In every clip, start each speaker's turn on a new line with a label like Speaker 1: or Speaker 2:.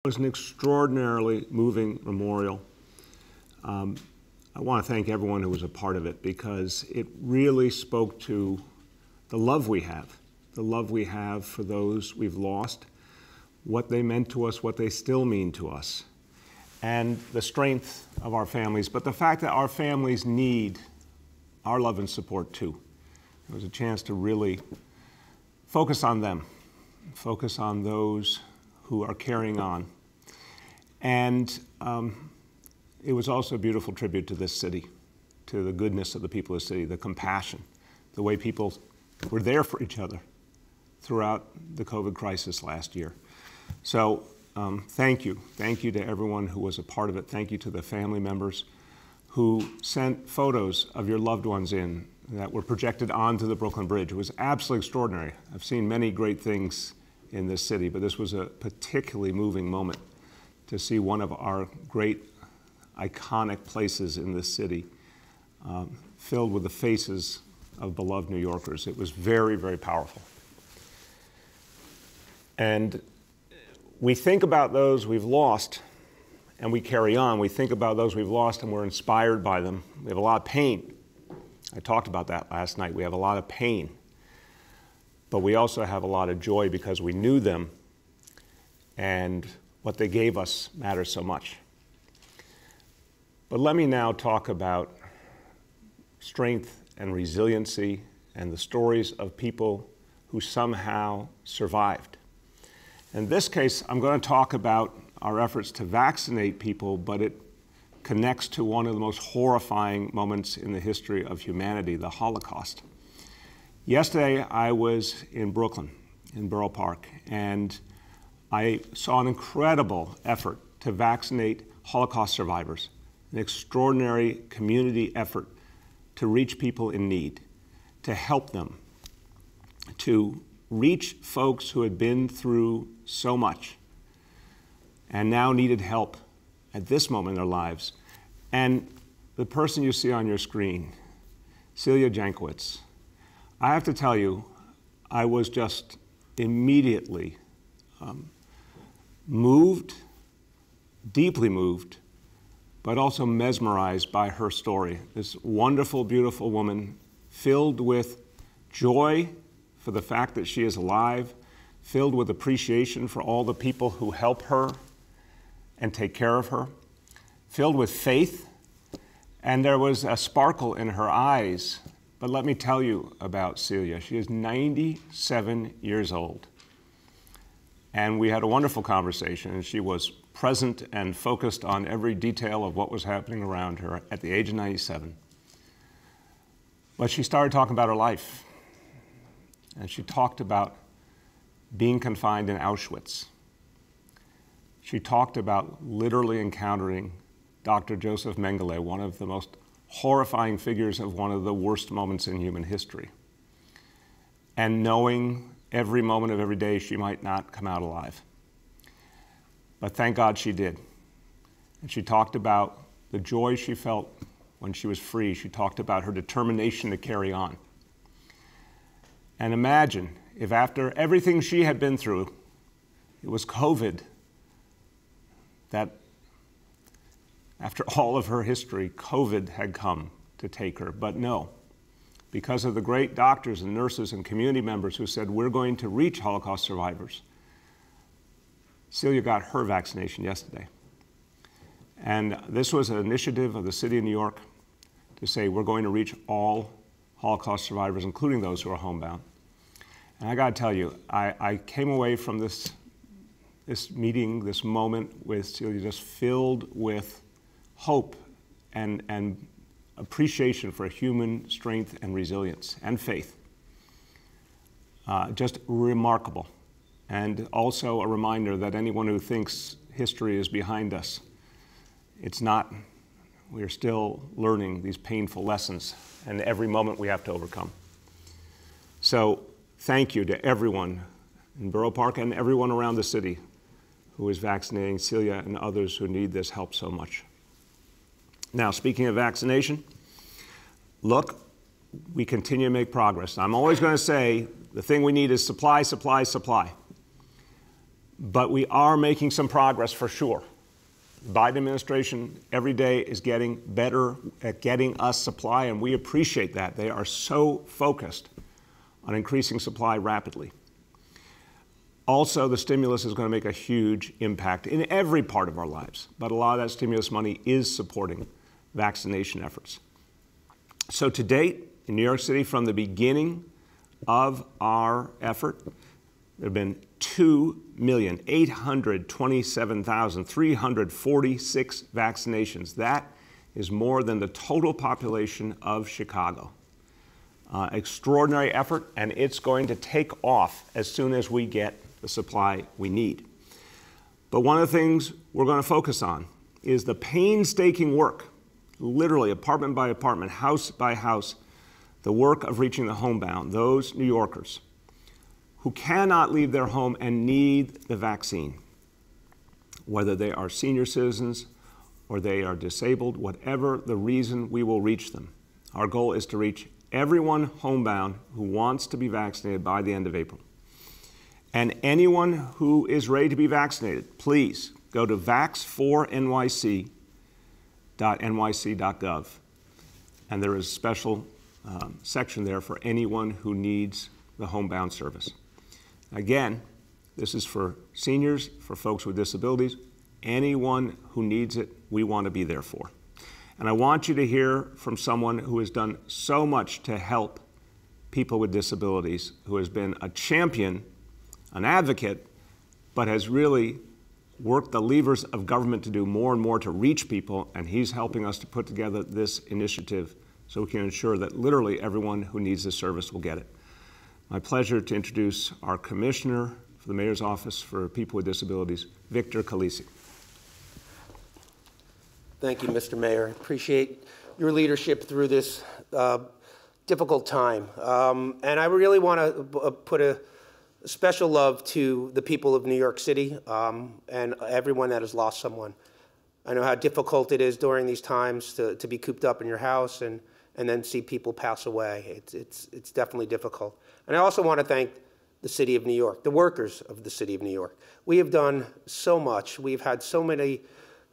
Speaker 1: It was an extraordinarily moving memorial. I want to thank everyone who was a part of it because it really spoke to the love we have for those we've lost, what they meant to us, what they still mean to us, and the strength of our families, but the fact that our families need our love and support too. It was a chance to really focus on them, focus on those who are carrying on. And it was also a beautiful tribute to this city, to the goodness of the people of the city, the compassion, the way people were there for each other throughout the COVID crisis last year. So thank you. Thank you to everyone who was a part of it. Thank you to the family members who sent photos of your loved ones in that were projected onto the Brooklyn Bridge. It was absolutely extraordinary. I've seen many great things in this city, but this was a particularly moving moment to see one of our great iconic places in this city filled with the faces of beloved New Yorkers. It was very, very powerful. And we think about those we've lost and we carry on. We think about those we've lost and we're inspired by them. We have a lot of pain. I talked about that last night. We have a lot of pain, but we also have a lot of joy because we knew them and what they gave us matters so much. But let me now talk about strength and resiliency and the stories of people who somehow survived. In this case, I'm going to talk about our efforts to vaccinate people, but it connects to one of the most horrifying moments in the history of humanity, the Holocaust. Yesterday, I was in Brooklyn, in Borough Park, and I saw an incredible effort to vaccinate Holocaust survivors, an extraordinary community effort to reach people in need, to help them, to reach folks who had been through so much and now needed help at this moment in their lives. And the person you see on your screen, Celia Jenkwitz, I have to tell you, I was just immediately moved, deeply moved, but also mesmerized by her story. This wonderful, beautiful woman filled with joy for the fact that she is alive, filled with appreciation for all the people who help her and take care of her, filled with faith, and there was a sparkle in her eyes. But let me tell you about Celia. She is 97 years old. And we had a wonderful conversation, and she was present and focused on every detail of what was happening around her at the age of 97. But she started talking about her life. And she talked about being confined in Auschwitz. She talked about literally encountering Dr. Joseph Mengele, one of the most horrifying figures of one of the worst moments in human history, and knowing every moment of every day she might not come out alive. But thank God she did. And she talked about the joy she felt when she was free. She talked about her determination to carry on. And imagine if after everything she had been through, it was COVID, that after all of her history, COVID had come to take her. But no, because of the great doctors and nurses and community members who said, we're going to reach Holocaust survivors, Celia got her vaccination yesterday. And this was an initiative of the city of New York to say, we're going to reach all Holocaust survivors, including those who are homebound. And I got to tell you, I came away from this meeting, this moment with Celia, just filled with hope and appreciation for human strength and resilience and faith. Just remarkable. And also a reminder that anyone who thinks history is behind us, it's not. We are still learning these painful lessons, and every moment we have to overcome. So thank you to everyone in Borough Park and everyone around the city who is vaccinating Celia and others who need this help so much. Now, speaking of vaccination, look, we continue to make progress. I'm always going to say the thing we need is supply, supply, supply. But we are making some progress for sure. The Biden administration every day is getting better at getting us supply, and we appreciate that. They are so focused on increasing supply rapidly. Also, the stimulus is going to make a huge impact in every part of our lives, but a lot of that stimulus money is supporting vaccination efforts. So to date, in New York City, from the beginning of our effort, there have been 2,827,346 vaccinations. That is more than the total population of Chicago. Extraordinary effort, and it's going to take off as soon as we get the supply we need. But one of the things we're going to focus on is the painstaking work, literally apartment by apartment, house by house, the work of reaching the homebound, those New Yorkers who cannot leave their home and need the vaccine, whether they are senior citizens or they are disabled, whatever the reason, we will reach them. Our goal is to reach everyone homebound who wants to be vaccinated by the end of April. And anyone who is ready to be vaccinated, please go to vax4nyc.nyc.gov. And there is a special section there for anyone who needs the homebound service. Again, this is for seniors, for folks with disabilities, anyone who needs it, we want to be there for. And I want you to hear from someone who has done so much to help people with disabilities, who has been a champion, an advocate, but has really worked the levers of government to do more and more to reach people, and he's helping us to put together this initiative so we can ensure that literally everyone who needs this service will get it. My pleasure to introduce our Commissioner for the Mayor's Office for People with Disabilities, Victor Khalisi.
Speaker 2: Thank you, Mr. Mayor. Appreciate your leadership through this difficult time. And I really want to put a special love to the people of New York City and everyone that has lost someone. I know how difficult it is during these times to be cooped up in your house and then see people pass away. It's definitely difficult. And I also want to thank the City of New York, the workers of the City of New York. We have done so much. We've had so many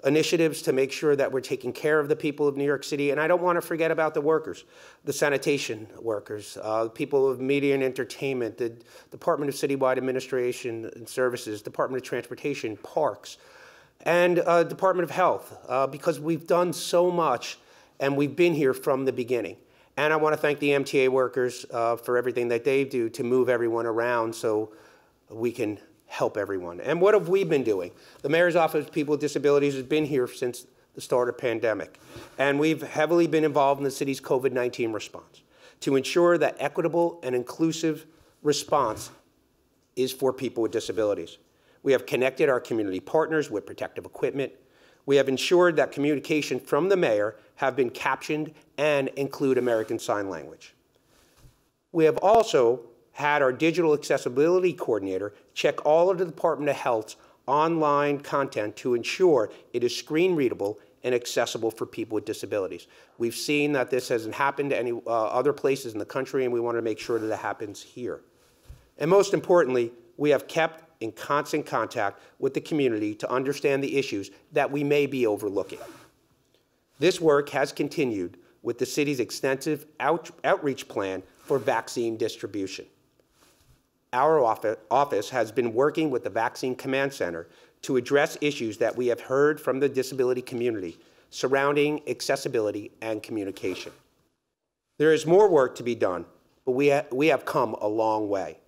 Speaker 2: initiatives to make sure that we're taking care of the people of New York City. And I don't want to forget about the workers, the sanitation workers, people of media and entertainment, the Department of Citywide Administration and Services, Department of Transportation, Parks, and Department of Health, because we've done so much and we've been here from the beginning. And I want to thank the MTA workers for everything that they do to move everyone around so we can help everyone. And what have we been doing? The Mayor's Office of People with Disabilities has been here since the start of the pandemic. And we've heavily been involved in the city's COVID-19 response to ensure that equitable and inclusive response is for people with disabilities. We have connected our community partners with protective equipment. We have ensured that communication from the mayor have been captioned and include American Sign Language. We have also had our digital accessibility coordinator check all of the Department of Health's online content to ensure it is screen readable and accessible for people with disabilities. We've seen that this hasn't happened to any other places in the country, and we want to make sure that it happens here. And most importantly, we have kept in constant contact with the community to understand the issues that we may be overlooking. This work has continued with the city's extensive outreach plan for vaccine distribution. Our office has been working with the Vaccine Command Center to address issues that we have heard from the disability community surrounding accessibility and communication. There is more work to be done, but we have come a long way.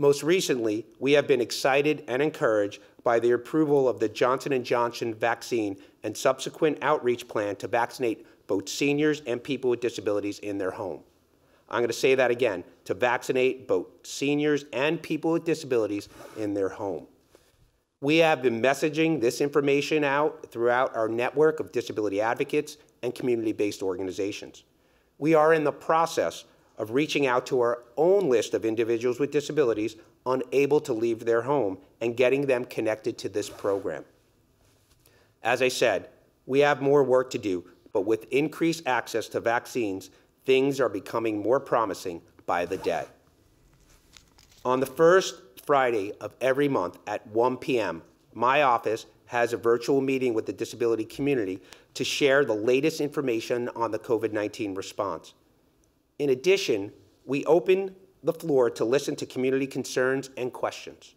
Speaker 2: Most recently, we have been excited and encouraged by the approval of the Johnson & Johnson vaccine and subsequent outreach plan to vaccinate both seniors and people with disabilities in their home. I'm going to say that again, to vaccinate both seniors and people with disabilities in their home. We have been messaging this information out throughout our network of disability advocates and community-based organizations. We are in the process of reaching out to our own list of individuals with disabilities unable to leave their home and getting them connected to this program. As I said, we have more work to do, but with increased access to vaccines, things are becoming more promising by the day. On the first Friday of every month at 1 p.m., my office has a virtual meeting with the disability community to share the latest information on the COVID-19 response. In addition, we open the floor to listen to community concerns and questions.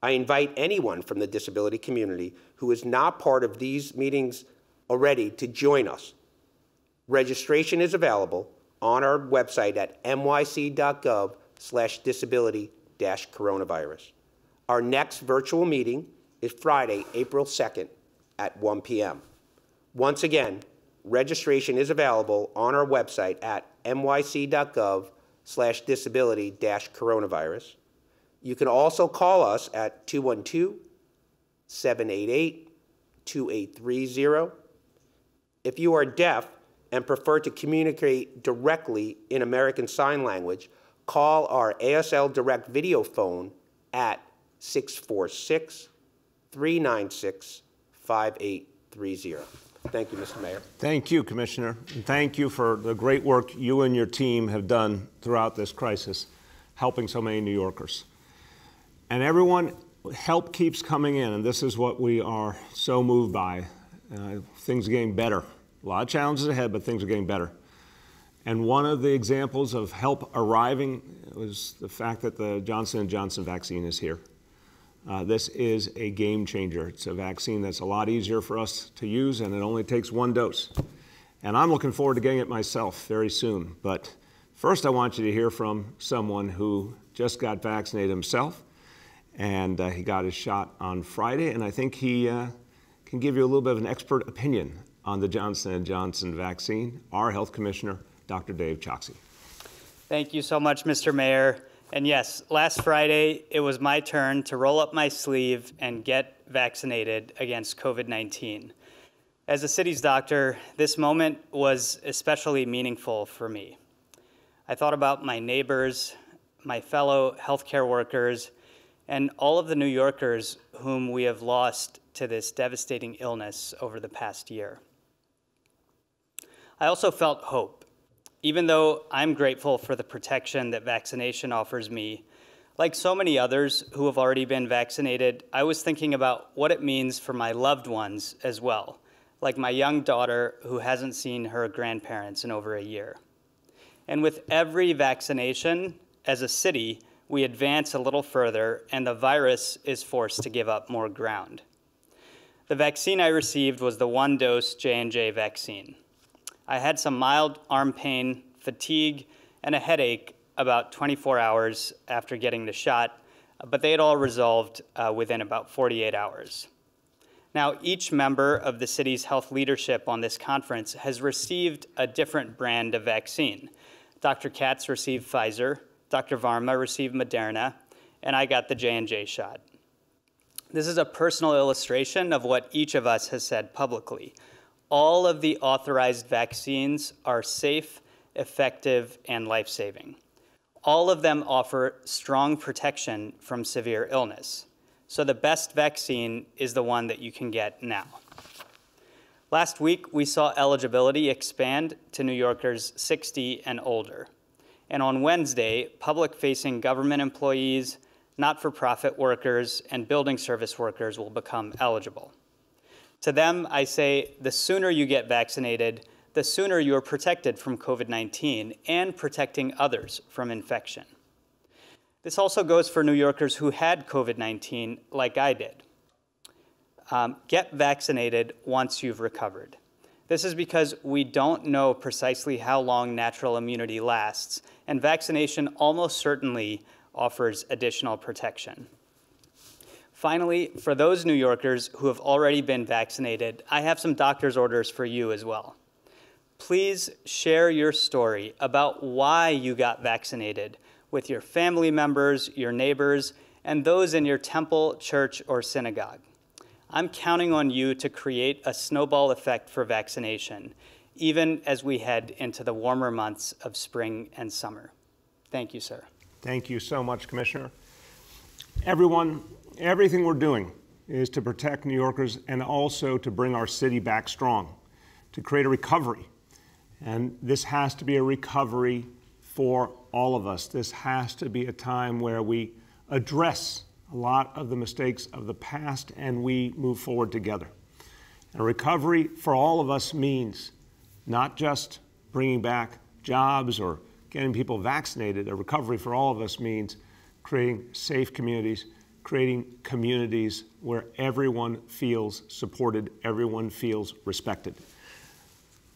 Speaker 2: I invite anyone from the disability community who is not part of these meetings already to join us. Registration is available on our website at nyc.gov/disability-coronavirus. Our next virtual meeting is Friday, April 2nd at 1 p.m. Once again, registration is available on our website at nyc.gov/disability-coronavirus. You can also call us at 212-788-2830. If you are deaf and prefer to communicate directly in American Sign Language, call our ASL Direct video phone at 646-396-5830. Thank you, Mr. Mayor.
Speaker 1: Thank you, Commissioner. And thank you for the great work you and your team have done throughout this crisis, helping so many New Yorkers. And everyone, help keeps coming in, and this is what we are so moved by. Things are getting better. A lot of challenges ahead, but things are getting better. And one of the examples of help arriving was the fact that the Johnson & Johnson vaccine is here. This is a game changer. It's a vaccine that's a lot easier for us to use, and it only takes one dose. And I'm looking forward to getting it myself very soon. But first, I want you to hear from someone who just got vaccinated himself, and he got his shot on Friday, and I think he can give you a little bit of an expert opinion on the Johnson & Johnson vaccine, our Health Commissioner, Dr. Dave Choksi.
Speaker 3: Thank you so much, Mr. Mayor. And yes, last Friday, it was my turn to roll up my sleeve and get vaccinated against COVID-19. As a city's doctor, this moment was especially meaningful for me. I thought about my neighbors, my fellow healthcare workers, and all of the New Yorkers whom we have lost to this devastating illness over the past year. I also felt hope. Even though I'm grateful for the protection that vaccination offers me, like so many others who have already been vaccinated, I was thinking about what it means for my loved ones as well, like my young daughter who hasn't seen her grandparents in over a year. And with every vaccination, as a city, we advance a little further and the virus is forced to give up more ground. The vaccine I received was the one-dose J&J vaccine. I had some mild arm pain, fatigue, and a headache about 24 hours after getting the shot, but they had all resolved within about 48 hours. Now, each member of the city's health leadership on this conference has received a different brand of vaccine. Dr. Katz received Pfizer, Dr. Varma received Moderna, and I got the J&J shot. This is a personal illustration of what each of us has said publicly. All of the authorized vaccines are safe, effective, and life-saving. All of them offer strong protection from severe illness. So the best vaccine is the one that you can get now. Last week, we saw eligibility expand to New Yorkers 60 and older. And on Wednesday, public-facing government employees, not-for-profit workers, and building service workers will become eligible. To them, I say, the sooner you get vaccinated, the sooner you are protected from COVID-19 and protecting others from infection. This also goes for New Yorkers who had COVID-19 like I did. Get vaccinated once you've recovered. This is because we don't know precisely how long natural immunity lasts, and vaccination almost certainly offers additional protection. Finally, for those New Yorkers who have already been vaccinated, I have some doctor's orders for you as well. Please share your story about why you got vaccinated with your family members, your neighbors, and those in your temple, church, or synagogue. I'm counting on you to create a snowball effect for vaccination, even as we head into the warmer months of spring and summer. Thank you, sir.
Speaker 1: Thank you so much, Commissioner. Everyone, everything we're doing is to protect New Yorkers and also to bring our city back strong, to create a recovery. And this has to be a recovery for all of us. This has to be a time where we address a lot of the mistakes of the past, and we move forward together. And recovery for all of us means not just bringing back jobs or getting people vaccinated. A recovery for all of us means creating safe communities, creating communities where everyone feels supported, everyone feels respected.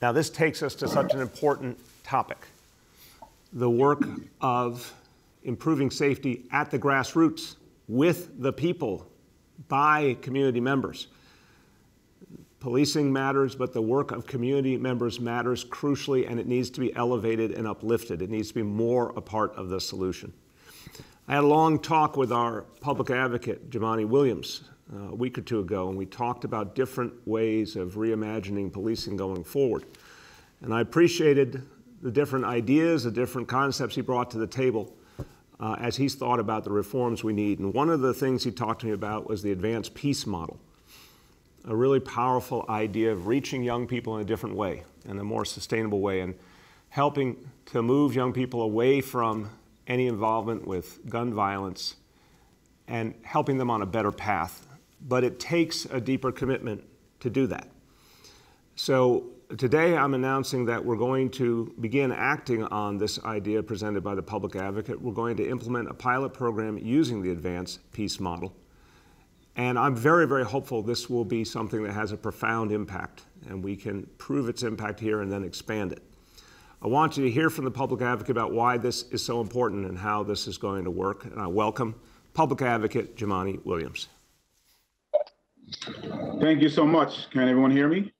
Speaker 1: Now, this takes us to such an important topic, the work of improving safety at the grassroots with the people, by community members. Policing matters, but the work of community members matters crucially, and it needs to be elevated and uplifted. It needs to be more a part of the solution. I had a long talk with our public advocate, Jumaane Williams, a week or two ago, and we talked about different ways of reimagining policing going forward. And I appreciated the different ideas, the different concepts he brought to the table as he's thought about the reforms we need. And one of the things he talked to me about was the advanced peace model, a really powerful idea of reaching young people in a different way, in a more sustainable way, and helping to move young people away from any involvement with gun violence and helping them on a better path. But it takes a deeper commitment to do that. So today I'm announcing that we're going to begin acting on this idea presented by the public advocate. We're going to implement a pilot program using the advanced peace model. And I'm very, very hopeful this will be something that has a profound impact, and we can prove its impact here and then expand it. I want you to hear from the public advocate about why this is so important and how this is going to work. And I welcome public advocate Jumaane Williams.
Speaker 4: Thank you so much. Can everyone hear me?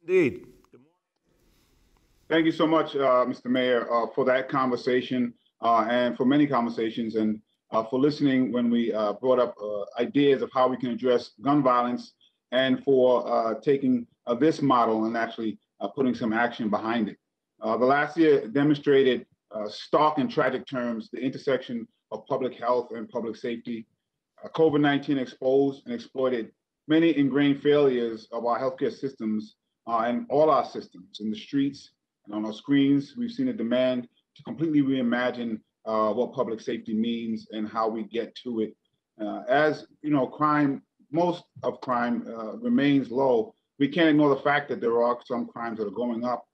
Speaker 1: Indeed.
Speaker 4: Thank you so much, Mr. Mayor, for that conversation and for many conversations, and for listening when we brought up ideas of how we can address gun violence, and for taking this model and actually putting some action behind it. Blasio demonstrated stark and tragic terms the intersection of public health and public safety. COVID-19 exposed and exploited many ingrained failures of our healthcare systems and all our systems in the streets and on our screens. We've seen a demand to completely reimagine what public safety means and how we get to it. As you know, most of crime remains low. We can't ignore the fact that there are some crimes that are going up.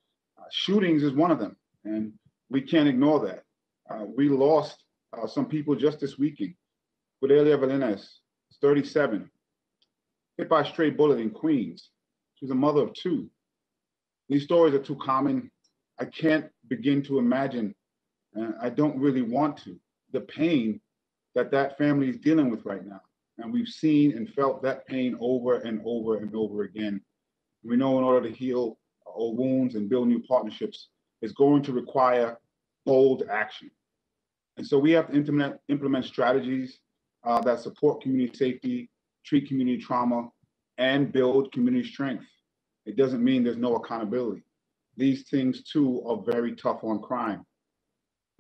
Speaker 4: Shootings is one of them, and we can't ignore that. We lost some people just this weekend. Celia Jenkwitz, 37, hit by a stray bullet in Queens. She's a mother of two. These stories are too common. I can't begin to imagine, and I don't really want to, the pain that that family is dealing with right now. And we've seen and felt that pain over and over and over again. We know in order to heal old wounds and build new partnerships is going to require bold action. And so we have to implement strategies that support community safety, treat community trauma, and build community strength. It doesn't mean there's no accountability. These things too are very tough on crime.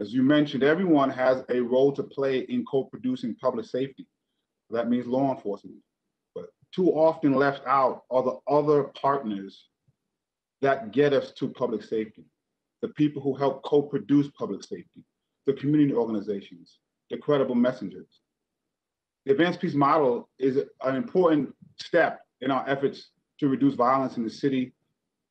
Speaker 4: As you mentioned, everyone has a role to play in co-producing public safety. That means law enforcement. But too often left out are the other partners that get us to public safety, the people who help co-produce public safety, the community organizations, the credible messengers. The advanced peace model is an important step in our efforts to reduce violence in the city,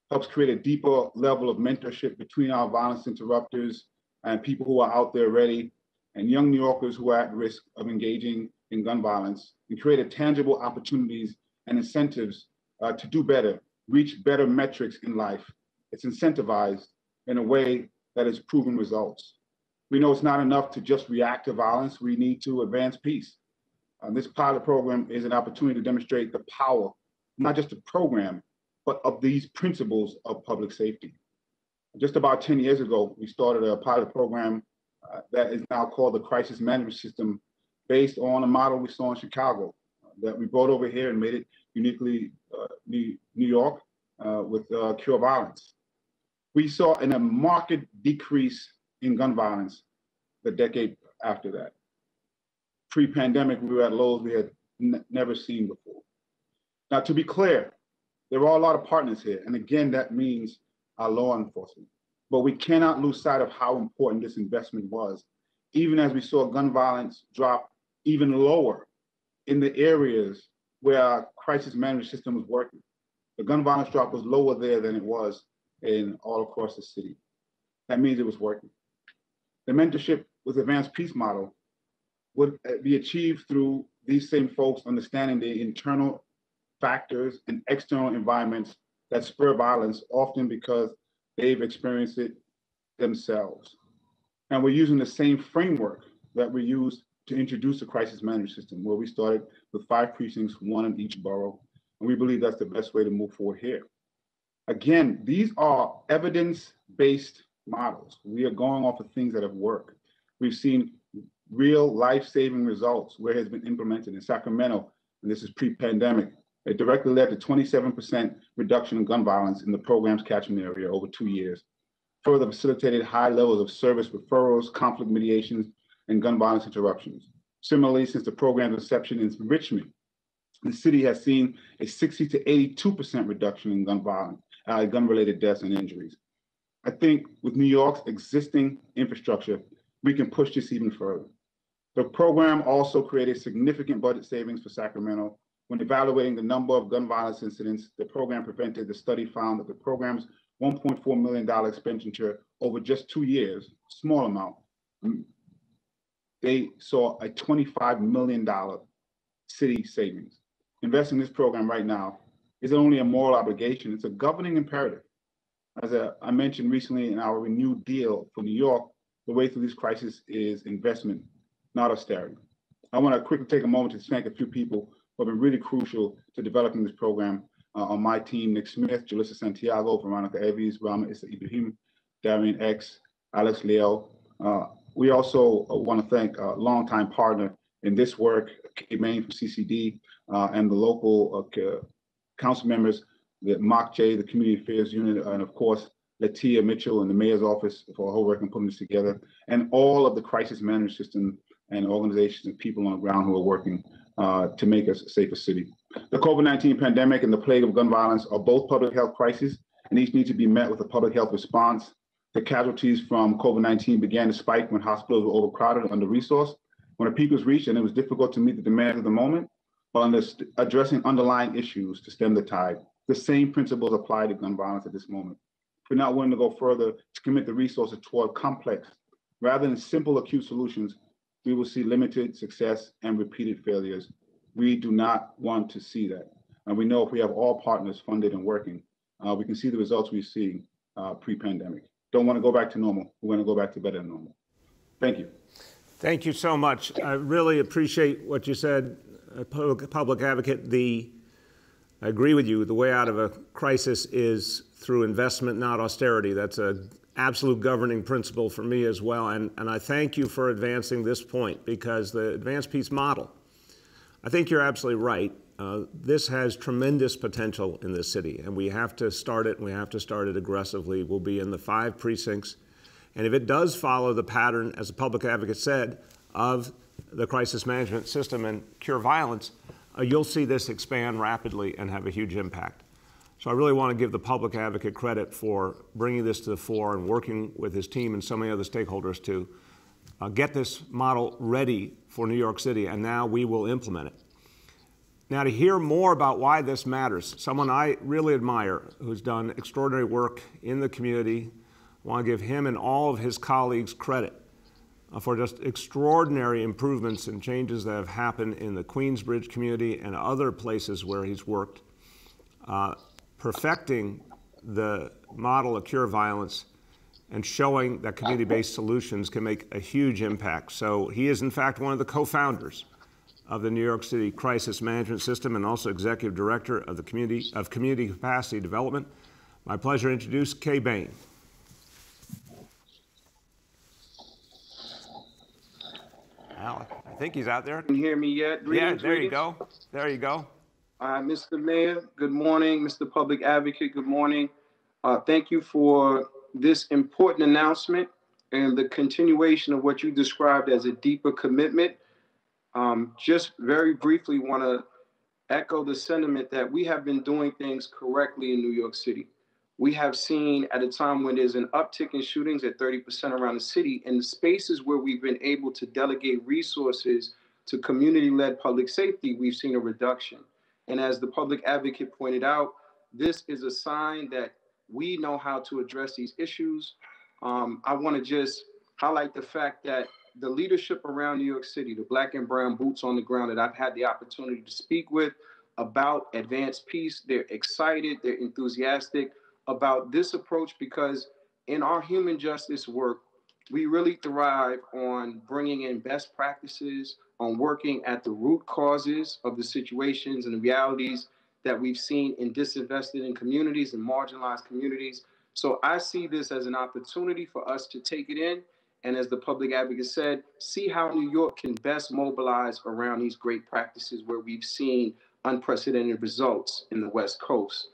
Speaker 4: helps create a deeper level of mentorship between our violence interrupters and people who are out there ready, and young New Yorkers who are at risk of engaging in gun violence, and create tangible opportunities and incentives to do better, reach better metrics in life. It's incentivized in a way that has proven results. We know it's not enough to just react to violence. We need to advance peace. This pilot program is an opportunity to demonstrate the power, not just the program, but of these principles of public safety. Just about 10 years ago, we started a pilot program that is now called the Crisis Management System, based on a model we saw in Chicago that we brought over here and made it uniquely New York with Cure Violence. We saw a marked decrease in gun violence the decade after that. Pre-pandemic, we were at lows we had never seen before. Now, to be clear, there are a lot of partners here, and again, that means our law enforcement. But we cannot lose sight of how important this investment was, even as we saw gun violence drop even lower in the areas where our crisis management system was working. The gun violence drop was lower there than it was in all across the city. That means it was working. The mentorship with advanced peace model would be achieved through these same folks understanding the internal factors and external environments that spur violence, often because they've experienced it themselves. And we're using the same framework that we used to introduce the crisis management system, where we started with 5 precincts, 1 in each borough. And we believe that's the best way to move forward here. Again, these are evidence-based models. We are going off of things that have worked. We've seen real life-saving results where it has been implemented in Sacramento, and this is pre-pandemic. It directly led to 27% reduction in gun violence in the program's catchment area over 2 years. Further facilitated high levels of service referrals, conflict mediations, and gun violence interruptions. Similarly, since the program's inception in Richmond, the city has seen a 60 to 82% reduction in gun-related deaths and injuries. I think with New York's existing infrastructure, we can push this even further. The program also created significant budget savings for Sacramento. When evaluating the number of gun violence incidents the program prevented, the study found that the program's $1.4 million expenditure over just 2 years, small amount, they saw a $25 million city savings. Investing in this program right now is only a moral obligation, it's a governing imperative. As I mentioned recently in our renewed deal for New York, the way through this crisis is investment, not austerity. I want to quickly take a moment to thank a few people who have been really crucial to developing this program. On my team, Nick Smith, Jalissa Santiago, Veronica Eves, Rama Issa Ibrahim, Darian X, Alex Leo. We also want to thank a longtime partner in this work, Kate Main from CCD, and the local council members, the Mark J, the Community Affairs Unit, and of course, Latia Mitchell and the Mayor's Office for her work in putting this together, and all of the crisis management system and organizations and people on the ground who are working to make us a safer city. The COVID-19 pandemic and the plague of gun violence are both public health crises, and each need to be met with a public health response. The casualties from COVID-19 began to spike when hospitals were overcrowded and under-resourced, when a peak was reached and it was difficult to meet the demands of the moment, while addressing underlying issues to stem the tide. The same principles apply to gun violence at this moment. If we're not willing to go further to commit the resources toward complex, rather than simple acute solutions, we will see limited success and repeated failures. We do not want to see that. And we know if we have all partners funded and working, we can see the results we see pre-pandemic. Don't want to go back to normal. We want to go back to better than normal. Thank you.
Speaker 1: Thank you so much. I really appreciate what you said, public advocate. I agree with you. The way out of a crisis is through investment, not austerity. That's an absolute governing principle for me as well. And I thank you for advancing this point, because the advanced peace model, I think you're absolutely right. This has tremendous potential in this city, and we have to start it, and we have to start it aggressively. We'll be in the 5 precincts. And if it does follow the pattern, as the public advocate said, of the crisis management system and cure violence, you'll see this expand rapidly and have a huge impact. So I really want to give the public advocate credit for bringing this to the fore and working with his team and so many other stakeholders to get this model ready for New York City, and now we will implement it. Now, to hear more about why this matters, someone I really admire who's done extraordinary work in the community, I want to give him and all of his colleagues credit for just extraordinary improvements and changes that have happened in the Queensbridge community and other places where he's worked, perfecting the model of cure violence and showing that community-based solutions can make a huge impact. So he is, in fact, one of the co-founders of the New York City Crisis Management System and also Executive Director of the Community Capacity Development. My pleasure to introduce Kay Bain. Al, I think he's out there.
Speaker 5: Can you hear me yet?
Speaker 1: Greetings, yeah, there you go. There you go.
Speaker 5: Mr. Mayor, good morning. Mr. Public Advocate, good morning. Thank you for this important announcement and the continuation of what you described as a deeper commitment. Just very briefly want to echo the sentiment that we have been doing things correctly in New York City. We have seen at a time when there's an uptick in shootings at 30% around the city, in the spaces where we've been able to delegate resources to community-led public safety, we've seen a reduction. And as the public advocate pointed out, this is a sign that we know how to address these issues. I want to just highlight the fact that the leadership around New York City, the Black and brown boots on the ground that I've had the opportunity to speak with about advanced peace, they're excited, they're enthusiastic about this approach, because in our human justice work, we really thrive on bringing in best practices, on working at the root causes of the situations and the realities that we've seen in disinvested in communities and marginalized communities. So I see this as an opportunity for us to take it in, and as the public advocate said, see how New York can best mobilize around these great practices where we've seen unprecedented results in the West Coast.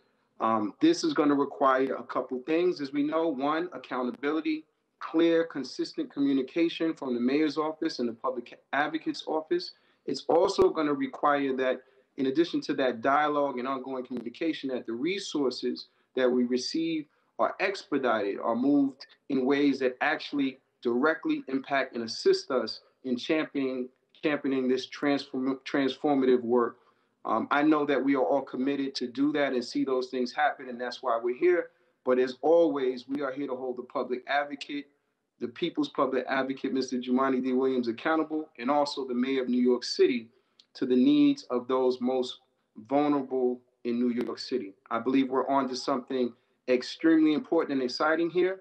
Speaker 5: This is going to require a couple things, as we know. One, accountability, clear, consistent communication from the mayor's office and the public advocate's office. It's also going to require that, in addition to that dialogue and ongoing communication, that the resources that we receive are expedited, are moved in ways that actually directly impact and assist us in championing this transformative work. I know that we are all committed to do that and see those things happen, and that's why we're here. But as always, we are here to hold the public advocate, the people's public advocate, Mr. Jumaane D. Williams, accountable, and also the mayor of New York City to the needs of those most vulnerable in New York City. I believe we're on to something extremely important and exciting here.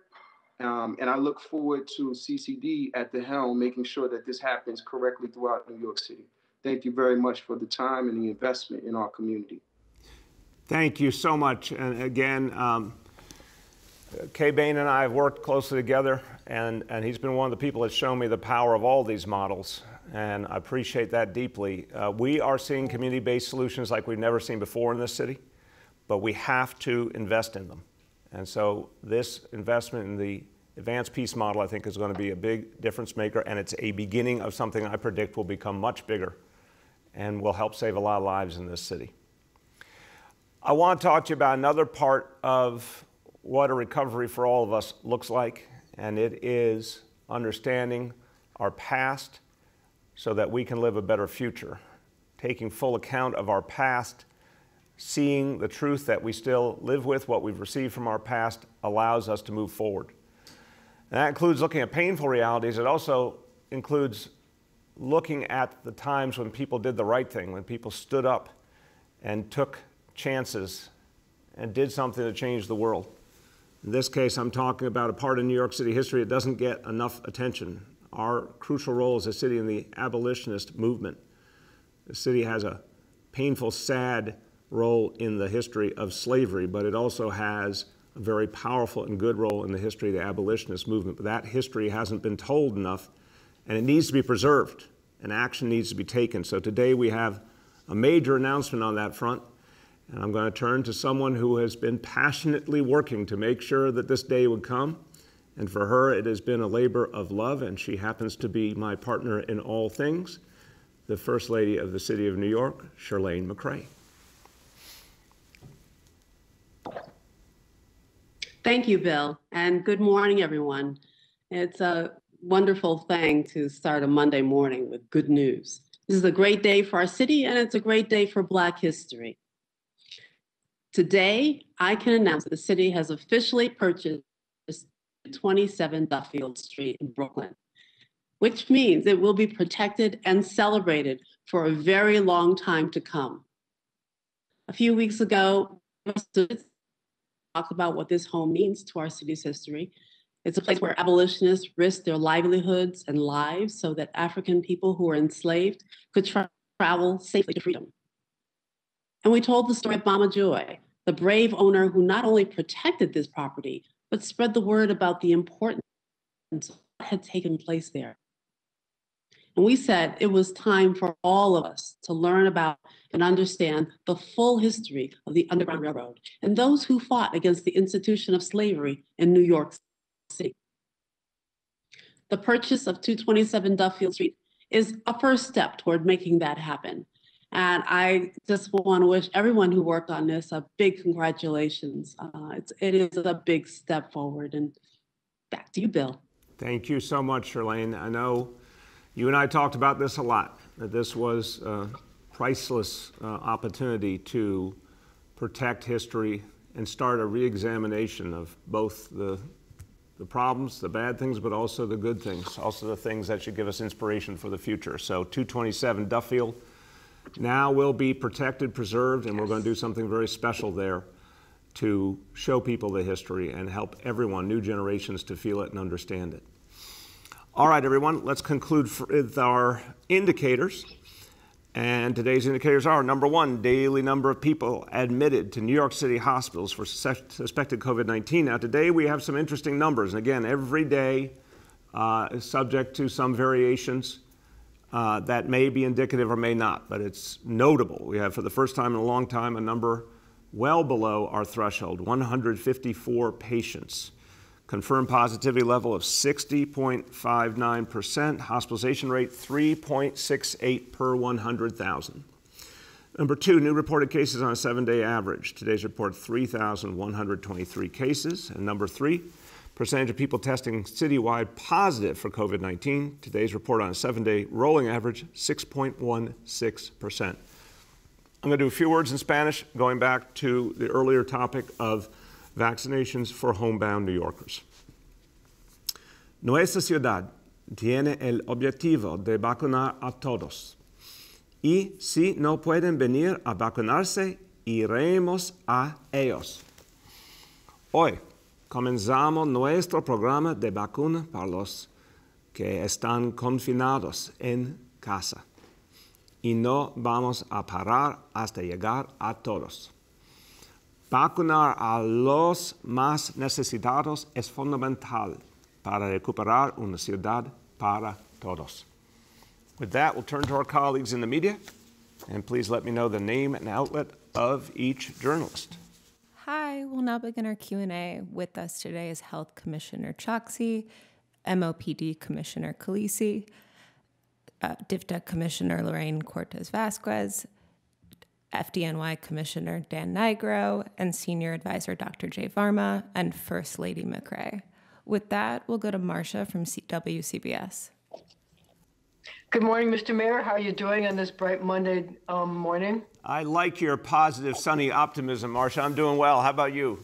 Speaker 5: And I look forward to CCD at the helm, making sure that this happens correctly throughout New York City. Thank you very much for the time and the investment in our community.
Speaker 1: Thank you so much. And again, Kay Bain and I have worked closely together, and he's been one of the people that's shown me the power of all these models, and I appreciate that deeply. We are seeing community-based solutions like we've never seen before in this city, but we have to invest in them. And so this investment in the advanced peace model, I think, is going to be a big difference maker, and it's a beginning of something I predict will become much bigger and will help save a lot of lives in this city. I want to talk to you about another part of what a recovery for all of us looks like, and it is understanding our past so that we can live a better future. Taking full account of our past, seeing the truth that we still live with, what we've received from our past, allows us to move forward. And that includes looking at painful realities. It also includes looking at the times when people did the right thing, when people stood up and took chances and did something to change the world. In this case, I'm talking about a part of New York City history that doesn't get enough attention. Our crucial role as a city in the abolitionist movement. The city has a painful, sad role in the history of slavery, but it also has a very powerful and good role in the history of the abolitionist movement. But that history hasn't been told enough, and it needs to be preserved, and action needs to be taken. So today we have a major announcement on that front, and I'm going to turn to someone who has been passionately working to make sure that this day would come. And for her, it has been a labor of love, and she happens to be my partner in all things, the First Lady of the City of New York, Chirlane McCray.
Speaker 6: Thank you, Bill, and good morning, everyone. It's a wonderful thing to start a Monday morning with good news. This is a great day for our city, and it's a great day for Black history. Today, I can announce that the city has officially purchased 27 Duffield Street in Brooklyn, which means it will be protected and celebrated for a very long time to come. A few weeks ago, talked about what this home means to our city's history. It's a place where abolitionists risked their livelihoods and lives so that African people who were enslaved could travel safely to freedom. And we told the story of Mama Joy, the brave owner who not only protected this property, but spread the word about the importance of what had taken place there. And we said it was time for all of us to learn about and understand the full history of the Underground Railroad and those who fought against the institution of slavery in New York City. The purchase of 227 Duffield Street is a first step toward making that happen. And I just want to wish everyone who worked on this a big congratulations. It is a big step forward. And back to you, Bill.
Speaker 1: Thank you so much, Chirlane. I know you and I talked about this a lot. that this was a priceless opportunity to protect history and start a re-examination of both the problems, the bad things, but also the good things, also the things that should give us inspiration for the future. So 227 Duffield now will be protected, preserved, and we're going to do something very special there to show people the history and help everyone, new generations, to feel it and understand it. All right, everyone, let's conclude with our indicators. And today's indicators are, number one, daily number of people admitted to New York City hospitals for suspected COVID-19. Now, today we have some interesting numbers. And again, every day is subject to some variations that may be indicative or may not, but it's notable. We have, for the first time in a long time, a number well below our threshold, 154 patients. Confirmed positivity level of 60.59%, hospitalization rate 3.68 per 100,000. Number two, new reported cases on a 7-day average. Today's report, 3,123 cases. And number three, percentage of people testing citywide positive for COVID-19. Today's report on a 7-day rolling average, 6.16%. I'm going to do a few words in Spanish, going back to the earlier topic of vaccinations for homebound New Yorkers. Nuestra ciudad tiene el objetivo de vacunar a todos. Y si no pueden venir a vacunarse, iremos a ellos. Hoy comenzamos nuestro programa de vacuna para los que están confinados en casa. Y no vamos a parar hasta llegar a todos. Vacunar a los más necesitados es fundamental para recuperar una ciudad para todos. With that, we'll turn to our colleagues in the media, and please let me know the name and outlet of each journalist.
Speaker 7: Hi, we'll now begin our Q&A. With us today is Health Commissioner Choksi, MOPD Commissioner Khalisi, DIFTA Commissioner Lorraine Cortez-Vasquez, FDNY Commissioner Dan Nigro, and Senior Advisor Dr. Jay Varma, and First Lady McRae. With that, we'll go to Marcia from WCBS.
Speaker 8: Good morning, Mr. Mayor. How are you doing on this bright Monday morning?
Speaker 1: I like your positive, sunny optimism, Marcia. I'm doing well. How about you?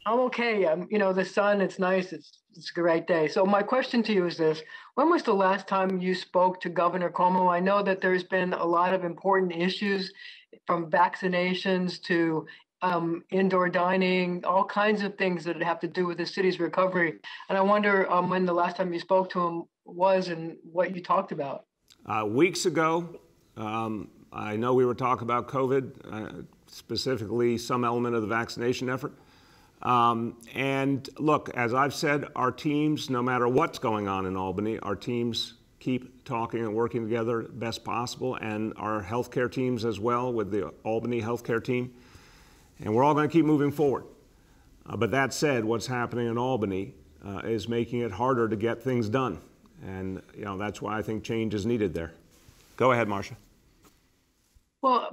Speaker 8: I'm okay. You know, the sun, it's nice. It's a great day. So my question to you is this. When was the last time you spoke to Governor Cuomo? I know that there's been a lot of important issues, from vaccinations to indoor dining, all kinds of things that have to do with the city's recovery. And I wonder when the last time you spoke to him was and what you talked about.
Speaker 1: Weeks ago, I know we were talking about COVID, specifically some element of the vaccination effort. And look, as I've said, our teams, no matter what's going on in Albany, our teams keep talking and working together best possible, and our healthcare teams as well with the Albany healthcare team. And we're all going to keep moving forward. But that said, what's happening in Albany is making it harder to get things done. And you know, that's why I think change is needed there. Go ahead, Marcia.
Speaker 8: Well,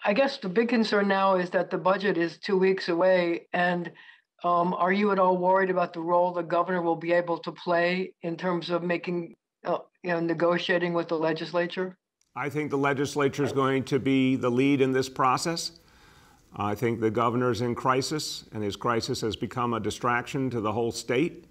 Speaker 8: I guess the big concern now is that the budget is 2 weeks away. And are you at all worried about the role the governor will be able to play in terms of making, negotiating with the legislature?
Speaker 1: I think the legislature is going to be the lead in this process. I think the governor's in crisis, and his crisis has become a distraction to the whole state.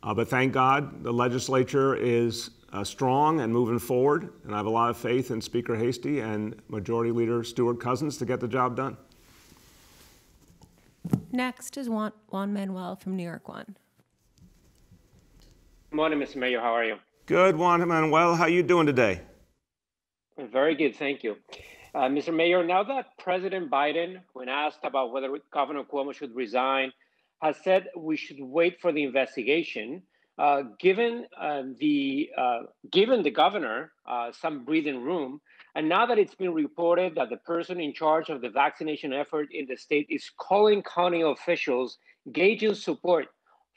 Speaker 1: But thank God the legislature is strong and moving forward, and I have a lot of faith in Speaker Hasty and Majority Leader Stewart Cousins to get the job done.
Speaker 7: Next is Juan Manuel from New York One.
Speaker 9: Good morning, Mr. Mayor. How are you?
Speaker 1: Good, Juan Manuel. How are you doing today?
Speaker 9: Very good, thank you. Mr. Mayor, now that President Biden, when asked about whether Governor Cuomo should resign, has said we should wait for the investigation, given the governor some breathing room, and now that it's been reported that the person in charge of the vaccination effort in the state is calling county officials gauging support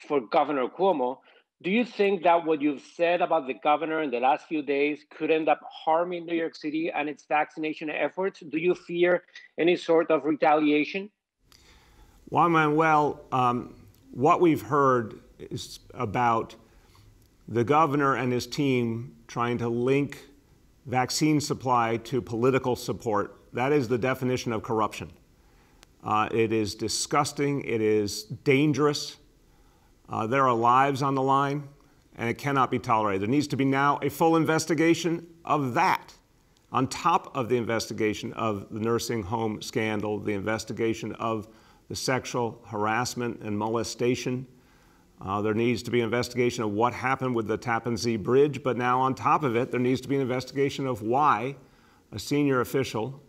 Speaker 9: for Governor Cuomo, do you think that what you've said about the governor in the last few days could end up harming New York City and its vaccination efforts? Do you fear any sort of retaliation?
Speaker 1: Juan Manuel, what we've heard is about the governor and his team trying to link vaccine supply to political support. That is the definition of corruption. It is disgusting. It is dangerous. There are lives on the line, and it cannot be tolerated. There needs to be now a full investigation of that, on top of the investigation of the nursing home scandal, the investigation of the sexual harassment and molestation. There needs to be an investigation of what happened with the Tappan Zee Bridge, but now on top of it, there needs to be an investigation of why a senior official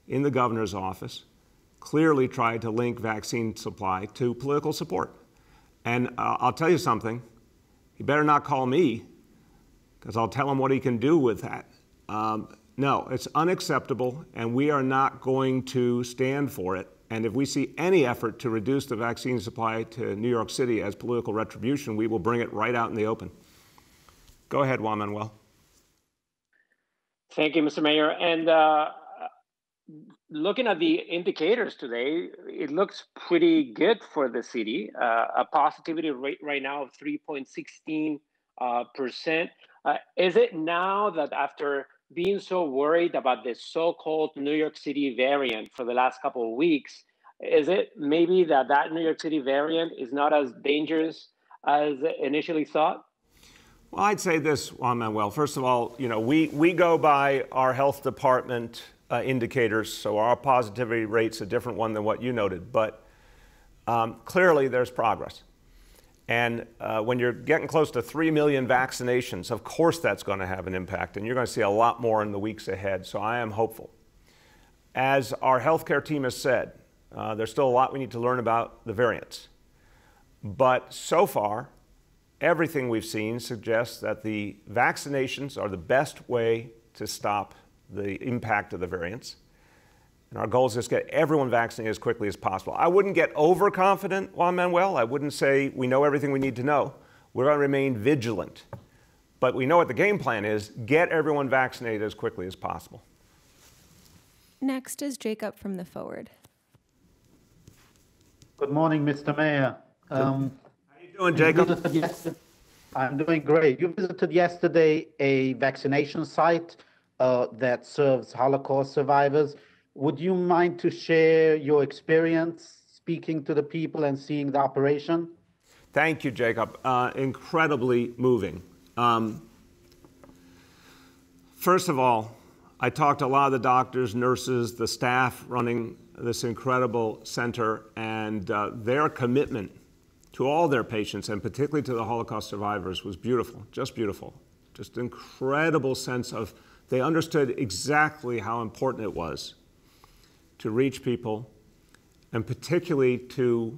Speaker 1: in the governor's office clearly tried to link vaccine supply to political support. And I'll tell you something, he better not call me, because I'll tell him what he can do with that. No, it's unacceptable, and we are not going to stand for it. And if we see any effort to reduce the vaccine supply to New York City as political retribution, we will bring it right out in the open. Go ahead, Juan Manuel.
Speaker 9: Thank you, Mr. Mayor. And looking at the indicators today, it looks pretty good for the city. A positivity rate right now of 3.16%. Is it now that after being so worried about this so-called New York City variant for the last couple of weeks, is it maybe that New York City variant is not as dangerous as initially thought?
Speaker 1: Well, I'd say this, Juan Manuel. First of all, we go by our health department indicators, so our positivity rate's a different one than what you noted, but clearly there's progress. And when you're getting close to 3 million vaccinations, of course that's going to have an impact, and you're going to see a lot more in the weeks ahead, so I am hopeful. As our healthcare team has said, there's still a lot we need to learn about the variants. But so far, everything we've seen suggests that the vaccinations are the best way to stop the impact of the variants. And our goal is just to get everyone vaccinated as quickly as possible. I wouldn't get overconfident, Juan Manuel. I wouldn't say we know everything we need to know. We're going to remain vigilant. But we know what the game plan is: get everyone vaccinated as quickly as possible.
Speaker 7: Next is Jacob from the Forward.
Speaker 10: Good morning, Mr. Mayor.
Speaker 1: How are you doing, Jacob?
Speaker 10: I'm doing great. You visited yesterday a vaccination site that serves Holocaust survivors. Would you mind to share your experience speaking to the people and seeing the operation?
Speaker 1: Thank you, Jacob. Incredibly moving. First of all, I talked to a lot of the doctors, nurses, the staff running this incredible center, and their commitment to all their patients, and particularly to the Holocaust survivors, was beautiful, just beautiful. Just incredible sense of, they understood exactly how important it was to reach people, and particularly to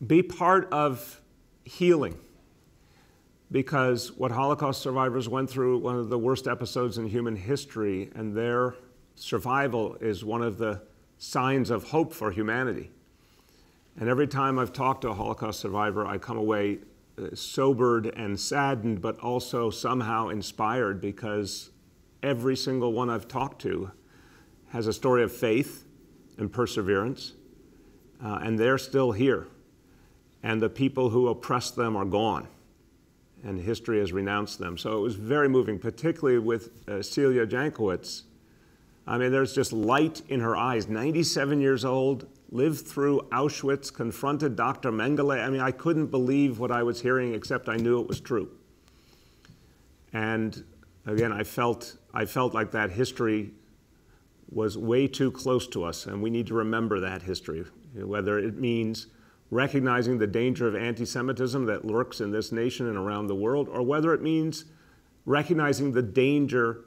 Speaker 1: be part of healing. Because what Holocaust survivors went through, one of the worst episodes in human history, and their survival is one of the signs of hope for humanity. And every time I've talked to a Holocaust survivor, I come away sobered and saddened, but also somehow inspired, because every single one I've talked to has a story of faith and perseverance, and they're still here. And the people who oppressed them are gone, and history has renounced them. So it was very moving, particularly with Celia Jenkwitz. I mean, there's just light in her eyes. 97 years old, lived through Auschwitz, confronted Dr. Mengele. I mean, I couldn't believe what I was hearing, except I knew it was true. And again, I felt like that history was way too close to us, and we need to remember that history, whether it means recognizing the danger of anti-Semitism that lurks in this nation and around the world, or whether it means recognizing the danger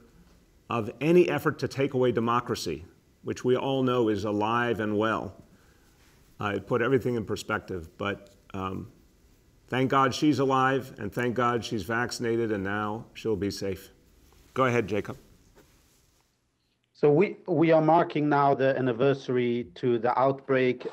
Speaker 1: of any effort to take away democracy, which we all know is alive and well. I put everything in perspective, but thank God she's alive, and thank God she's vaccinated, and now she'll be safe. Go ahead, Jacob.
Speaker 10: So we are marking now the anniversary to the outbreak.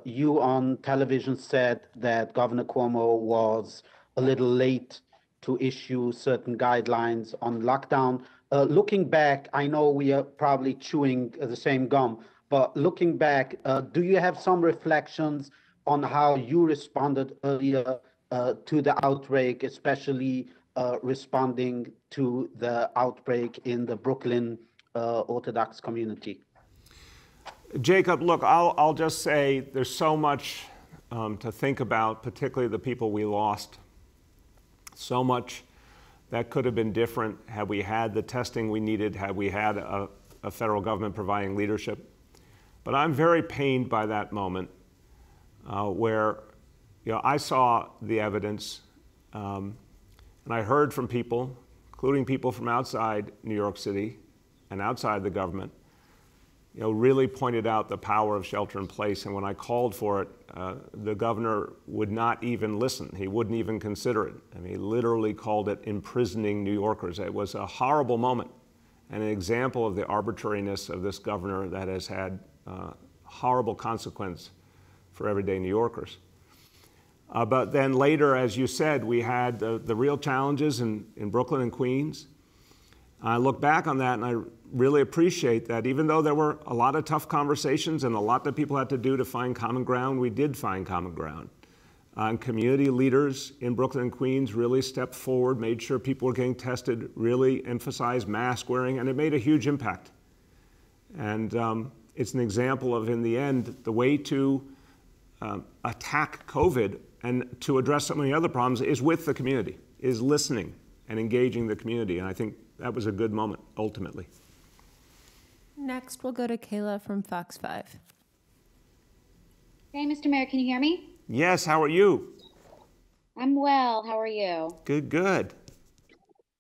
Speaker 10: You on television said that Governor Cuomo was a little late to issue certain guidelines on lockdown. Looking back, I know we are probably chewing the same gum, but looking back, do you have some reflections on how you responded earlier to the outbreak, especially responding to the outbreak in the Brooklyn Orthodox community?
Speaker 1: Jacob, look, I'll just say there's so much to think about, particularly the people we lost. So much that could have been different had we had the testing we needed, had we had a federal government providing leadership. But I'm very pained by that moment where I saw the evidence and I heard from people, including people from outside New York City and outside the government, really pointed out the power of shelter in place. And when I called for it, the governor would not even listen. He wouldn't even consider it. I mean, he literally called it imprisoning New Yorkers. It was a horrible moment and an example of the arbitrariness of this governor that has had horrible consequence for everyday New Yorkers. But then later, as you said, we had the real challenges in Brooklyn and Queens. I look back on that and I really appreciate that even though there were a lot of tough conversations and a lot that people had to do to find common ground, we did find common ground. And community leaders in Brooklyn and Queens really stepped forward, made sure people were getting tested, really emphasized mask wearing, and it made a huge impact. And it's an example of, in the end, the way to attack COVID and to address so many other problems is with the community, is listening and engaging the community. And I think that was a good moment, ultimately.
Speaker 7: Next, we'll go to Kayla from Fox 5.
Speaker 11: Hey, Mr. Mayor, can you hear me?
Speaker 1: Yes, how are you?
Speaker 11: I'm well. How are you?
Speaker 1: Good, good.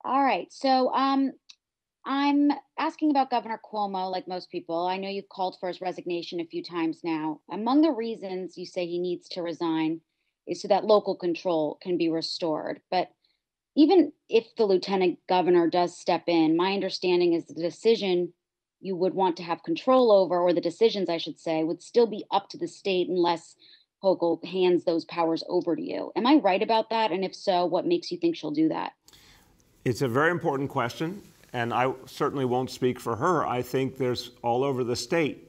Speaker 11: All right. So I'm asking about Governor Cuomo, like most people. I know you've called for his resignation a few times now. Among the reasons you say he needs to resign is so that local control can be restored. But even if the lieutenant governor does step in, my understanding is the decision you would want to have control over, or the decisions, I should say, would still be up to the state unless Hochul hands those powers over to you. Am I right about that? And if so, what makes you think she'll do that?
Speaker 1: It's a very important question, and I certainly won't speak for her. I think there's all over the state,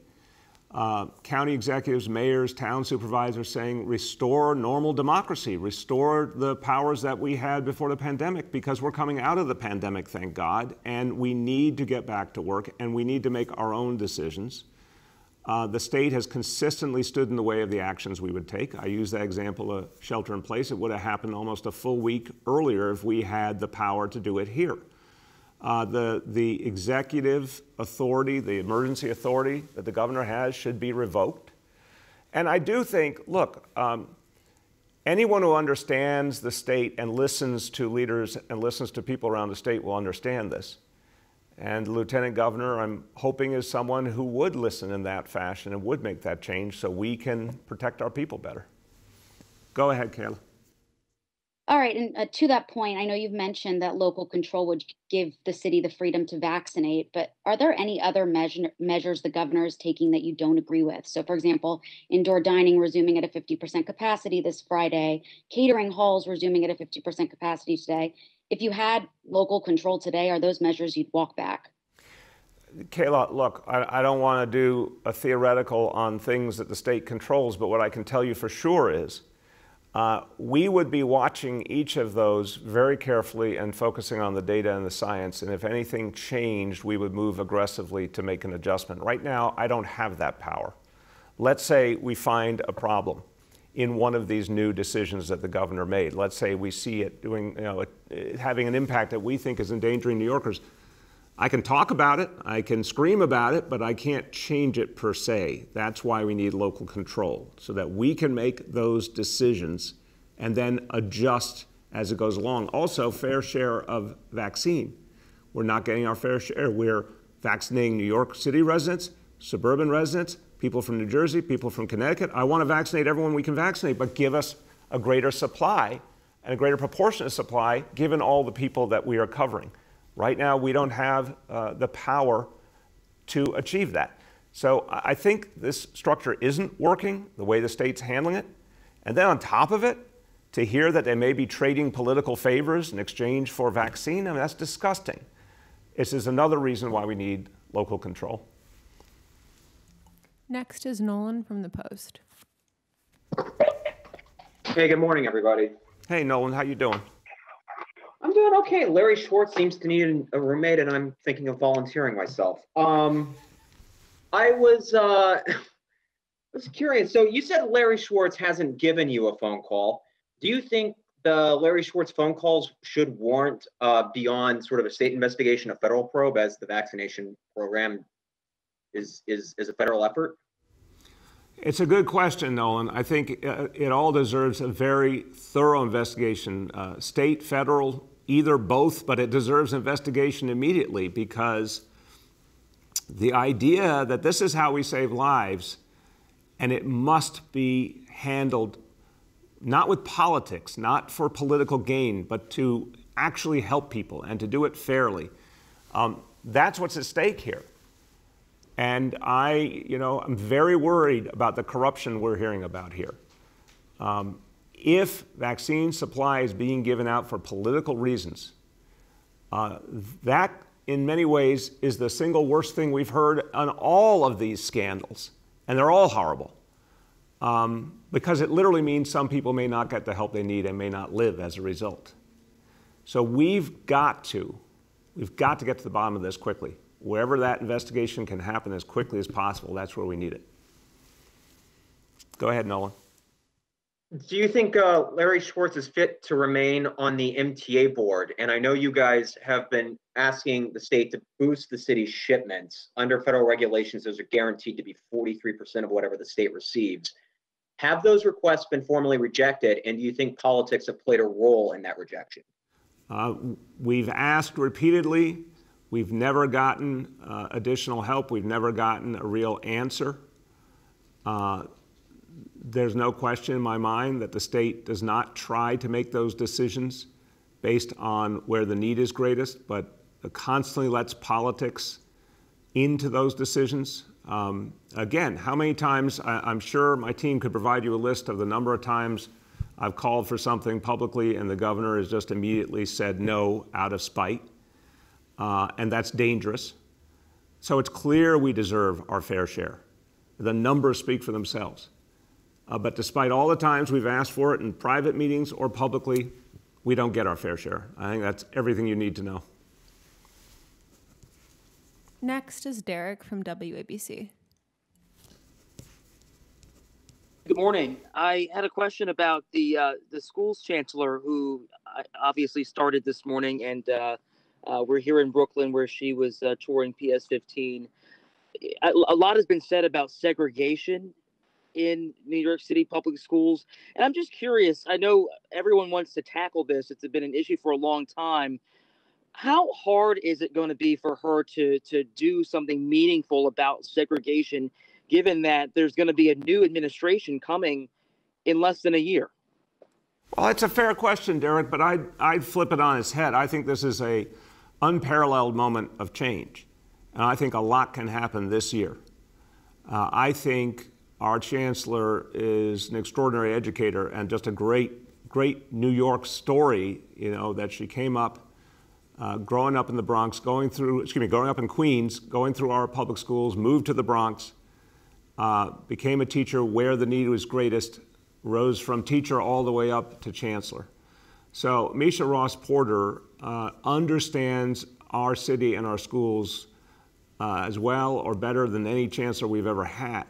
Speaker 1: county executives, mayors, town supervisors saying, restore normal democracy, restore the powers that we had before the pandemic, because we're coming out of the pandemic, thank God, and we need to get back to work, and we need to make our own decisions. The state has consistently stood in the way of the actions we would take. I use that example of shelter in place. It would have happened almost a full week earlier if we had the power to do it here. The executive authority, the emergency authority that the governor has should be revoked. And I do think, look, anyone who understands the state and listens to leaders and listens to people around the state will understand this. And the lieutenant governor, I'm hoping, is someone who would listen in that fashion and would make that change so we can protect our people better. Go ahead, Kayla.
Speaker 11: All right. And to that point, I know you've mentioned that local control would give the city the freedom to vaccinate, but are there any other measures the governor is taking that you don't agree with? So, for example, indoor dining resuming at a 50% capacity this Friday, catering halls resuming at a 50% capacity today. If you had local control today, are those measures you'd walk back?
Speaker 1: Kayla, look, I don't want to do a theoretical on things that the state controls, but what I can tell you for sure is we would be watching each of those very carefully and focusing on the data and the science. And if anything changed, we would move aggressively to make an adjustment. Right now, I don't have that power. Let's say we find a problem in one of these new decisions that the governor made. Let's say we see it doing, having an impact that we think is endangering New Yorkers. I can talk about it, I can scream about it, but I can't change it per se. That's why we need local control, so that we can make those decisions and then adjust as it goes along. Also, fair share of vaccine. We're not getting our fair share. We're vaccinating New York City residents, suburban residents, people from New Jersey, people from Connecticut. I want to vaccinate everyone we can vaccinate, but give us a greater supply and a greater proportion of supply given all the people that we are covering. Right now, we don't have the power to achieve that. So I think this structure isn't working the way the state's handling it. And then on top of it, to hear that they may be trading political favors in exchange for vaccine, I mean, that's disgusting. This is another reason why we need local control.
Speaker 7: Next is Nolan from The Post.
Speaker 12: Hey, good morning, everybody.
Speaker 1: Hey, Nolan, how you doing?
Speaker 12: I'm doing okay. Larry Schwartz seems to need a roommate, and I'm thinking of volunteering myself. I was was curious. So you said Larry Schwartz hasn't given you a phone call. Do you think the Larry Schwartz phone calls should warrant beyond sort of a state investigation, a federal probe, as the vaccination program is a federal effort?
Speaker 1: It's a good question, Nolan. I think it all deserves a very thorough investigation, state, federal, either both, but it deserves investigation immediately, because the idea that this is how we save lives, and it must be handled not with politics, not for political gain, but to actually help people and to do it fairly. That's what's at stake here. And I'm very worried about the corruption we're hearing about here. If vaccine supply is being given out for political reasons, that in many ways is the single worst thing we've heard on all of these scandals. And they're all horrible. Because it literally means some people may not get the help they need and may not live as a result. So we've got to get to the bottom of this quickly. Wherever that investigation can happen as quickly as possible, that's where we need it. Go ahead, Nolan.
Speaker 12: Do you think Larry Schwartz is fit to remain on the MTA board? And I know you guys have been asking the state to boost the city's shipments. Under federal regulations, those are guaranteed to be 43% of whatever the state receives. Have those requests been formally rejected, and do you think politics have played a role in that rejection?
Speaker 1: We've asked repeatedly. We've never gotten additional help. We've never gotten a real answer. There's no question in my mind that the state does not try to make those decisions based on where the need is greatest, but constantly lets politics into those decisions. Again, how many times, I'm sure my team could provide you a list of the number of times I've called for something publicly and the governor has just immediately said no out of spite. And that's dangerous. So it's clear we deserve our fair share. The numbers speak for themselves. But despite all the times we've asked for it in private meetings or publicly, we don't get our fair share. I think that's everything you need to know.
Speaker 7: Next is Derek from WABC.
Speaker 13: Good morning. I had a question about the school's chancellor, who obviously started this morning, and we're here in Brooklyn where she was touring PS 15. A lot has been said about segregation in New York City public schools, and I'm just curious. I know everyone wants to tackle this. It's been an issue for a long time. How hard is it going to be for her to do something meaningful about segregation, given that there's going to be a new administration coming in less than a year?
Speaker 1: Well, it's a fair question, Derek, but I'd flip it on its head. I think this is an unparalleled moment of change, and I think a lot can happen this year. I think our chancellor is an extraordinary educator and just a great New York story, that she came up growing up in the Bronx, growing up in Queens, going through our public schools, moved to the Bronx, became a teacher where the need was greatest, rose from teacher all the way up to chancellor. So Misha Ross Porter understands our city and our schools as well or better than any chancellor we've ever had.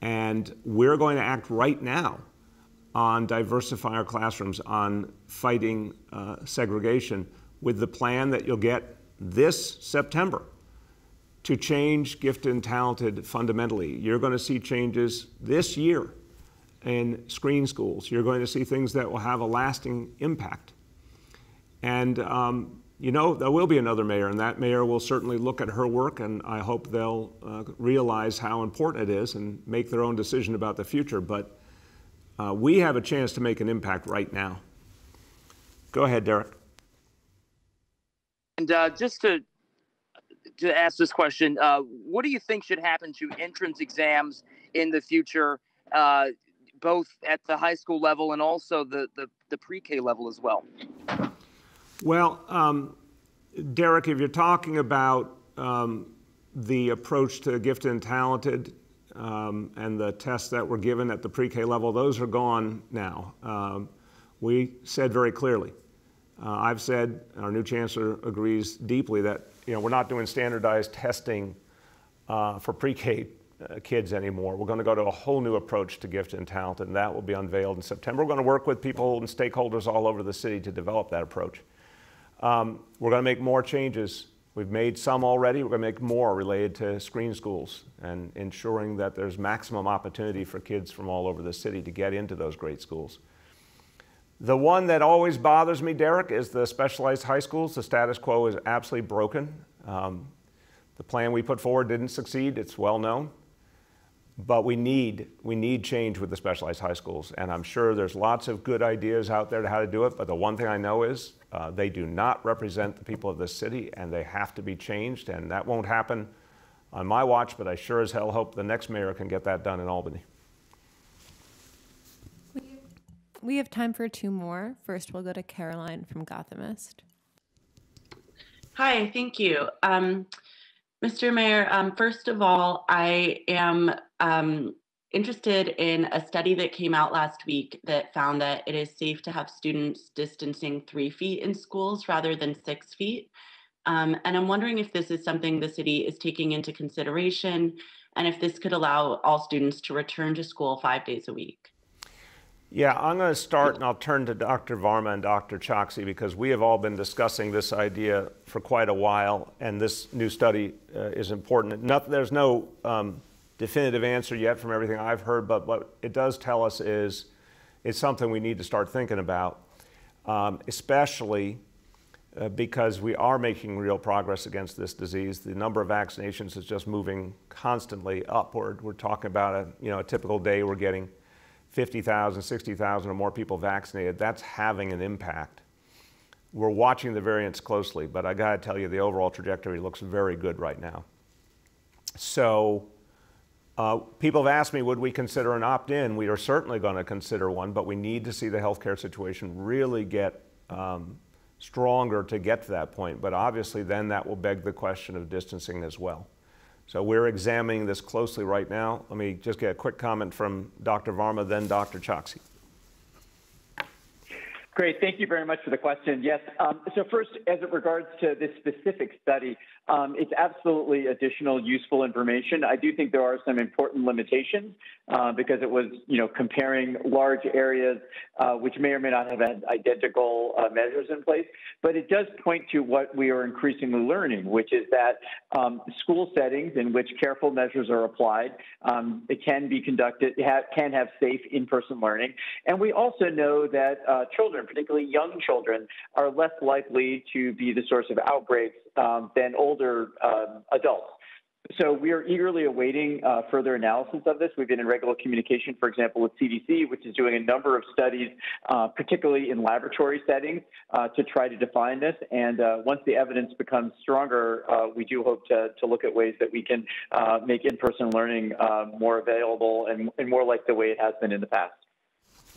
Speaker 1: And we're going to act right now on diversifying our classrooms, on fighting segregation, with the plan that you'll get this September to change gifted and talented fundamentally. You're going to see changes this year in screen schools. You're going to see things that will have a lasting impact. And, there will be another mayor, and that mayor will certainly look at her work, and I hope they'll realize how important it is and make their own decision about the future. But we have a chance to make an impact right now. Go ahead, Derek.
Speaker 13: And just to ask this question, what do you think should happen to entrance exams in the future, both at the high school level and also the pre-K level as well?
Speaker 1: Well, Derek, if you're talking about the approach to gifted and talented and the tests that were given at the pre-K level, those are gone now. We said very clearly I've said, our new chancellor agrees deeply that we're not doing standardized testing for pre-K kids anymore. We're going to go to a whole new approach to gifted and talented, and that will be unveiled in September. We're going to work with people and stakeholders all over the city to develop that approach. We're going to make more changes. We've made some already. We're going to make more related to screen schools and ensuring that there's maximum opportunity for kids from all over the city to get into those great schools. The one that always bothers me, Derek, is the specialized high schools. The status quo is absolutely broken. The plan we put forward didn't succeed. It's well known. But we need change with the specialized high schools. And I'm sure there's lots of good ideas out there to how to do it. But the one thing I know is they do not represent the people of this city, and they have to be changed. And that won't happen on my watch, but I sure as hell hope the next mayor can get that done in Albany.
Speaker 7: We have time for two more. First, we'll go to Caroline from Gothamist.
Speaker 14: Hi, thank you. Mr. Mayor, first of all, I am interested in a study that came out last week that found that it is safe to have students distancing 3 feet in schools rather than 6 feet. And I'm wondering if this is something the city is taking into consideration and if this could allow all students to return to school 5 days a week.
Speaker 1: Yeah, I'm going to start, and I'll turn to Dr. Varma and Dr. Choksi, because we have all been discussing this idea for quite a while, and this new study is important. There's no definitive answer yet from everything I've heard, but what it does tell us is it's something we need to start thinking about, especially because we are making real progress against this disease. The number of vaccinations is just moving constantly upward. We're talking about a typical day we're getting 50,000, 60,000 or more people vaccinated. That's having an impact. We're watching the variants closely, but I gotta tell you, the overall trajectory looks very good right now. So people have asked me, would we consider an opt-in? We are certainly gonna consider one, but we need to see the healthcare situation really get stronger to get to that point. But obviously then that will beg the question of distancing as well. So we're examining this closely right now. Let me just get a quick comment from Dr. Varma, then Dr. Choksi.
Speaker 15: Great, thank you very much for the question. Yes, so first, as it regards to this specific study, it's absolutely additional useful information. I do think there are some important limitations because it was, comparing large areas which may or may not have had identical measures in place. But it does point to what we are increasingly learning, which is that school settings in which careful measures are applied, it can be conducted, can have safe in-person learning. And we also know that children, particularly young children, are less likely to be the source of outbreaks than older adults. So we are eagerly awaiting further analysis of this. We've been in regular communication, for example, with CDC, which is doing a number of studies, particularly in laboratory settings, to try to define this. And once the evidence becomes stronger, we do hope to look at ways that we can make in-person learning more available and more like the way it has been in the past.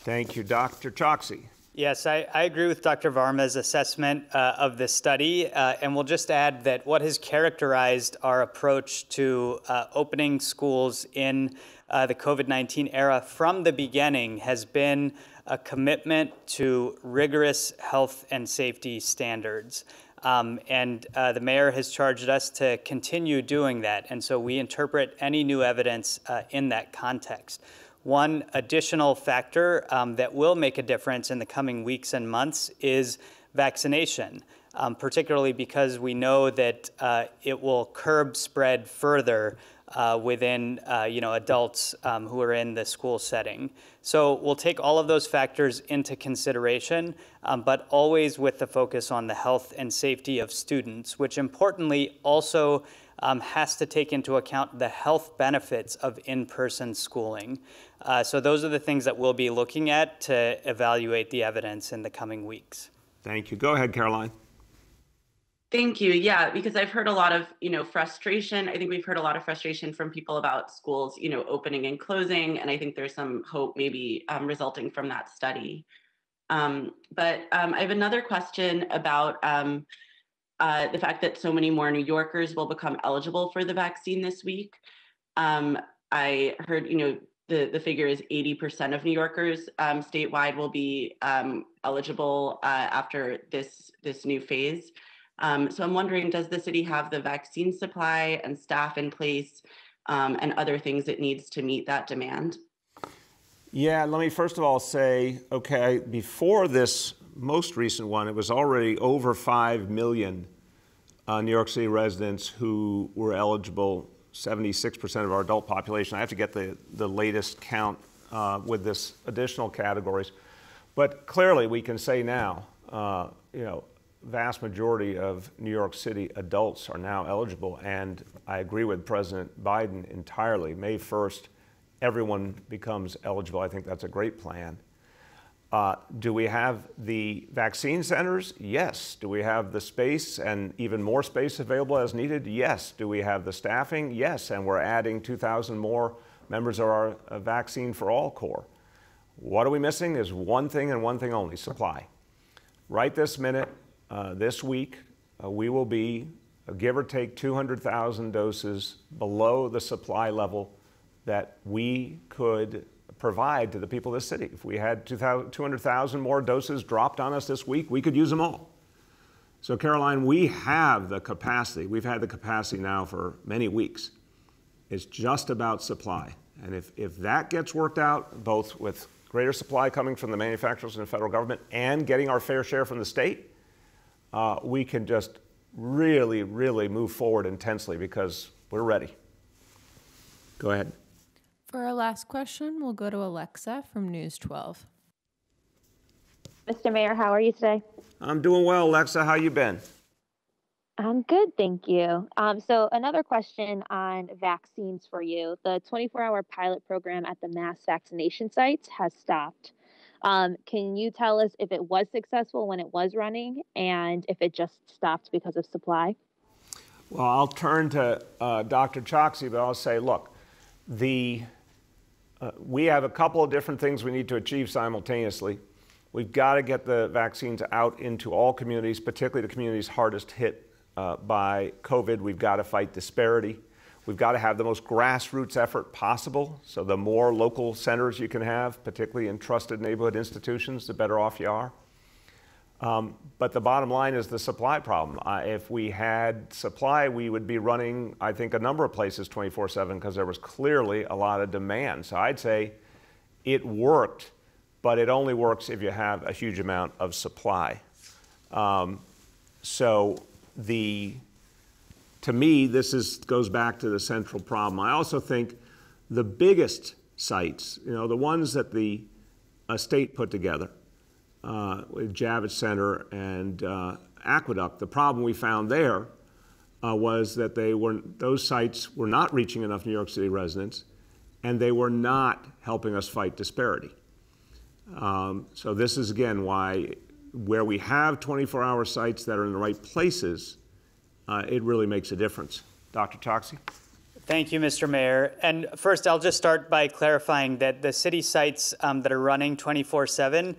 Speaker 1: Thank you. Dr. Choksi.
Speaker 3: Yes, I agree with Dr. Varma's assessment of this study, and we'll just add that what has characterized our approach to opening schools in the COVID-19 era from the beginning has been a commitment to rigorous health and safety standards. And the mayor has charged us to continue doing that, and so we interpret any new evidence in that context. One additional factor that will make a difference in the coming weeks and months is vaccination, particularly because we know that it will curb spread further within adults who are in the school setting. So we'll take all of those factors into consideration, but always with the focus on the health and safety of students, which importantly also has to take into account the health benefits of in-person schooling. So those are the things that we'll be looking at to evaluate the evidence in the coming weeks.
Speaker 1: Thank you. Go ahead, Caroline.
Speaker 14: Thank you. Yeah, because I've heard a lot of, frustration. I think we've heard a lot of frustration from people about schools, opening and closing. And I think there's some hope maybe resulting from that study. But I have another question about the fact that so many more New Yorkers will become eligible for the vaccine this week. I heard, the figure is 80% of New Yorkers statewide will be eligible after this new phase. So I'm wondering, does the city have the vaccine supply and staff in place and other things it needs to meet that demand?
Speaker 1: Yeah, let me first of all say, okay, before this most recent one, it was already over 5 million New York City residents who were eligible, 76% of our adult population. I have to get the latest count with this additional categories. But clearly we can say now, vast majority of New York City adults are now eligible, and I agree with President Biden entirely. May 1st, everyone becomes eligible. I think that's a great plan. Do we have the vaccine centers? Yes. Do we have the space and even more space available as needed? Yes. Do we have the staffing? Yes. And we're adding 2,000 more members of our Vaccine for All Corps. What are we missing is one thing and one thing only: supply. Right this minute, this week, we will be, give or take, 200,000 doses below the supply level that we could provide to the people of this city. If we had 200,000 more doses dropped on us this week, we could use them all. So Caroline, we have the capacity. We've had the capacity now for many weeks. It's just about supply. And if that gets worked out, both with greater supply coming from the manufacturers and the federal government and getting our fair share from the state, we can just really, really move forward intensely because we're ready. Go ahead.
Speaker 7: For our last question, we'll go to Alexa from News 12.
Speaker 16: Mr. Mayor, how are you today?
Speaker 1: I'm doing well, Alexa. How you been?
Speaker 16: I'm good, thank you. So another question on vaccines for you. The 24-hour pilot program at the mass vaccination sites has stopped. Can you tell us if it was successful when it was running and if it just stopped because of supply?
Speaker 1: Well, I'll turn to Dr. Choksi, but I'll say, look, we have a couple of different things we need to achieve simultaneously. We've got to get the vaccines out into all communities, particularly the communities hardest hit by COVID. We've got to fight disparity. We've got to have the most grassroots effort possible. So the more local centers you can have, particularly in trusted neighborhood institutions, the better off you are. But the bottom line is the supply problem. If we had supply, we would be running, I think, a number of places 24/7 because there was clearly a lot of demand. So I'd say it worked, but it only works if you have a huge amount of supply. To me, this goes back to the central problem. I also think the biggest sites, the ones that the state put together, with Javits Center and Aqueduct, the problem we found there was that those sites were not reaching enough New York City residents, and they were not helping us fight disparity. So this is, again, why where we have 24-hour sites that are in the right places, it really makes a difference. Dr. Choksi?
Speaker 3: Thank you, Mr. Mayor. And first, I'll just start by clarifying that the city sites that are running 24/7,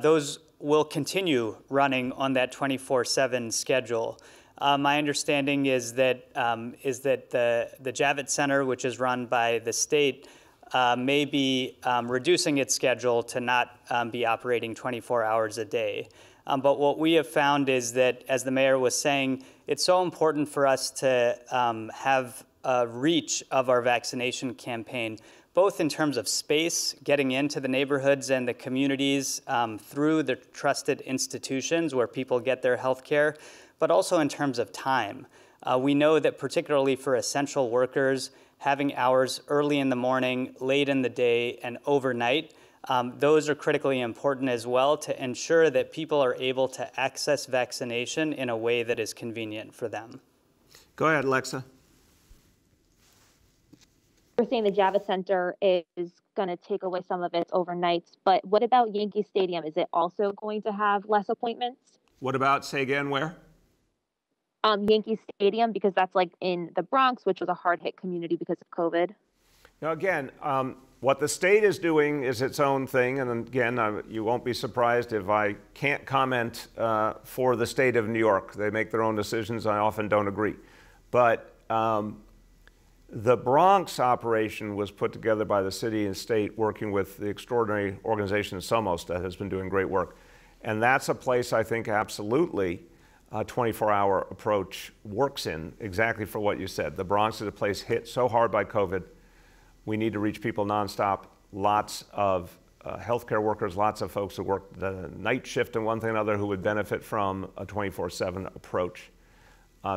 Speaker 3: those will continue running on that 24/7 schedule. My understanding is that the Javits Center, which is run by the state, may be reducing its schedule to not be operating 24 hours a day. But what we have found is that, as the mayor was saying, it's so important for us to have reach of our vaccination campaign, both in terms of space, getting into the neighborhoods and the communities through the trusted institutions where people get their health care, but also in terms of time. We know that particularly for essential workers, having hours early in the morning, late in the day, and overnight, those are critically important as well to ensure that people are able to access vaccination in a way that is convenient for them.
Speaker 1: Go ahead, Alexa.
Speaker 16: We're saying the Javits Center is going to take away some of its overnights, but what about Yankee Stadium? Is it also going to have less appointments?
Speaker 1: What about, say again, where?
Speaker 16: Yankee Stadium, because that's like in the Bronx, which was a hard-hit community because of COVID.
Speaker 1: Now, again, what the state is doing is its own thing, and again, you won't be surprised if I can't comment for the state of New York. They make their own decisions. I often don't agree. But The Bronx operation was put together by the city and state working with the extraordinary organization Somos that has been doing great work. And that's a place I think absolutely a 24-hour approach works in, exactly for what you said. The Bronx is a place hit so hard by COVID. We need to reach people nonstop. Lots of healthcare workers, lots of folks who work the night shift and one thing or another who would benefit from a 24/7 approach.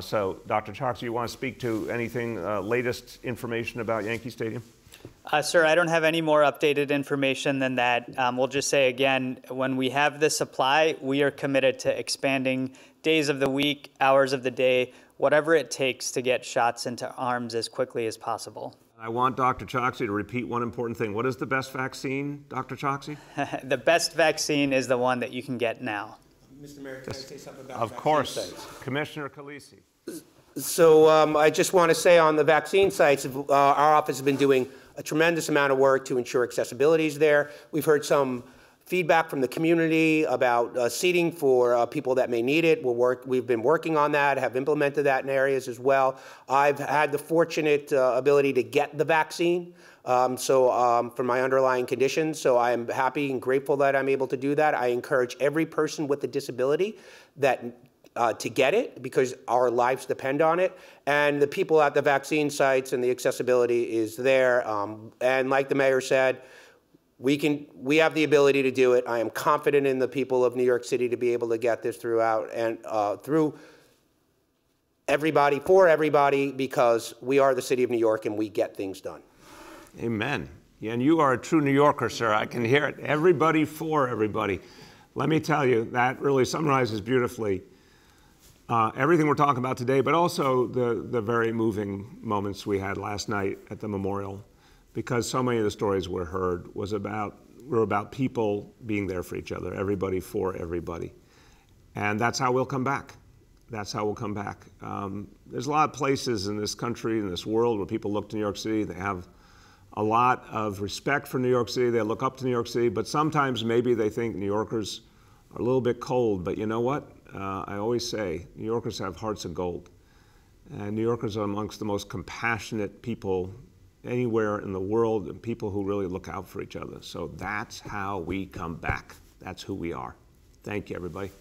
Speaker 1: So, Dr. Choksi, you want to speak to anything, latest information about Yankee Stadium?
Speaker 3: Sir, I don't have any more updated information than that. We'll just say again, when we have the supply, we are committed to expanding days of the week, hours of the day, whatever it takes to get shots into arms as quickly as possible.
Speaker 1: I want Dr. Choksi to repeat one important thing. What is the best vaccine, Dr. Choksi?
Speaker 3: The best vaccine is the one that you can get now.
Speaker 2: Mr. Mayor, can I say something about
Speaker 1: Of
Speaker 2: vaccine
Speaker 1: course.
Speaker 2: sites?
Speaker 1: Commissioner Khalisi.
Speaker 2: So I just want to say on the vaccine sites, our office has been doing a tremendous amount of work to ensure accessibility is there. We've heard some feedback from the community about seating for people that may need it. We've been working on that, have implemented that in areas as well. I've had the fortunate ability to get the vaccine for my underlying conditions, so I am happy and grateful that I'm able to do that. I encourage every person with a disability that to get it because our lives depend on it. And the people at the vaccine sites and the accessibility is there. And like the mayor said, we have the ability to do it. I am confident in the people of New York City to be able to get this throughout and through everybody, for everybody, because we are the city of New York and we get things done.
Speaker 1: Amen. Yeah, and you are a true New Yorker, sir. I can hear it. Everybody for everybody. Let me tell you, that really summarizes beautifully everything we're talking about today, but also the very moving moments we had last night at the memorial, because so many of the stories we heard were about people being there for each other, everybody for everybody. And that's how we'll come back. That's how we'll come back. There's a lot of places in this country, in this world, where people look to New York City, they have a lot of respect for New York City, they look up to New York City, but sometimes maybe they think New Yorkers are a little bit cold, but you know what? I always say, New Yorkers have hearts of gold. And New Yorkers are amongst the most compassionate people anywhere in the world, and people who really look out for each other. So that's how we come back. That's who we are. Thank you, everybody.